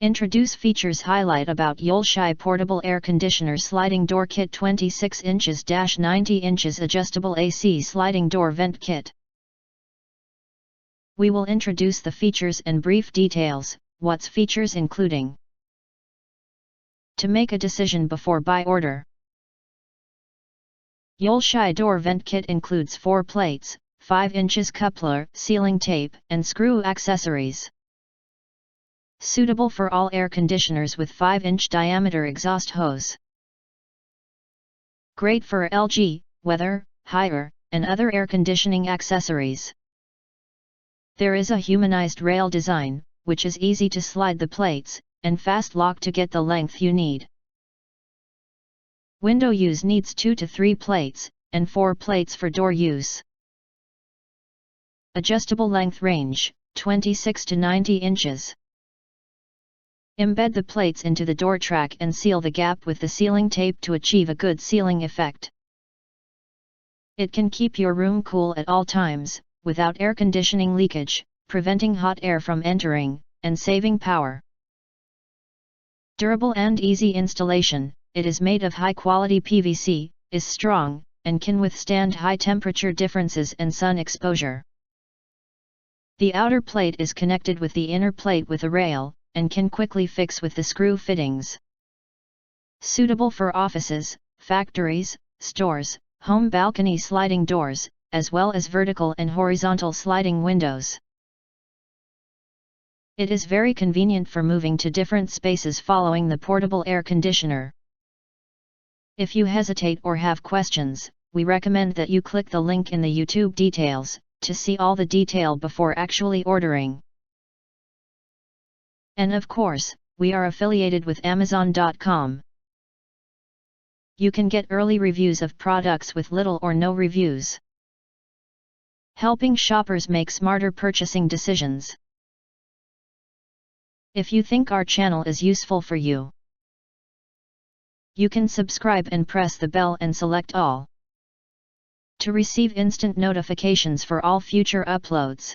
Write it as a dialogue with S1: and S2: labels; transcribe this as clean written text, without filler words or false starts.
S1: Introduce features. Highlight about YoleShy Portable Air Conditioner Sliding Door Kit 26 inches - 90 inches Adjustable AC Sliding Door Vent Kit. We will introduce the features and brief details. What's features including? To make a decision before buy order. YoleShy Door Vent Kit includes 4 plates, 5 inches coupler, sealing tape, and screw accessories. Suitable for all air conditioners with 5-inch diameter exhaust hose. Great for LG, weather, hire, and other air conditioning accessories. There is a humanized rail design, which is easy to slide the plates, and fast lock to get the length you need. Window use needs 2 to 3 plates, and 4 plates for door use. Adjustable length range, 26 to 90 inches. Embed the plates into the door track and seal the gap with the sealing tape to achieve a good sealing effect. It can keep your room cool at all times, without air conditioning leakage, preventing hot air from entering, and saving power. Durable and easy installation. It is made of high-quality PVC, is strong, and can withstand high temperature differences and sun exposure. The outer plate is connected with the inner plate with a rail, and can quickly fix with the screw fittings. Suitable for offices, factories, stores, home balcony sliding doors, as well as vertical and horizontal sliding windows. It is very convenient for moving to different spaces following the portable air conditioner. If you hesitate or have questions, we recommend that you click the link in the YouTube details, to see all the detail before actually ordering. And of course, we are affiliated with Amazon.com. You can get early reviews of products with little or no reviews, helping shoppers make smarter purchasing decisions. If you think our channel is useful for you, you can subscribe and press the bell and select all to receive instant notifications for all future uploads.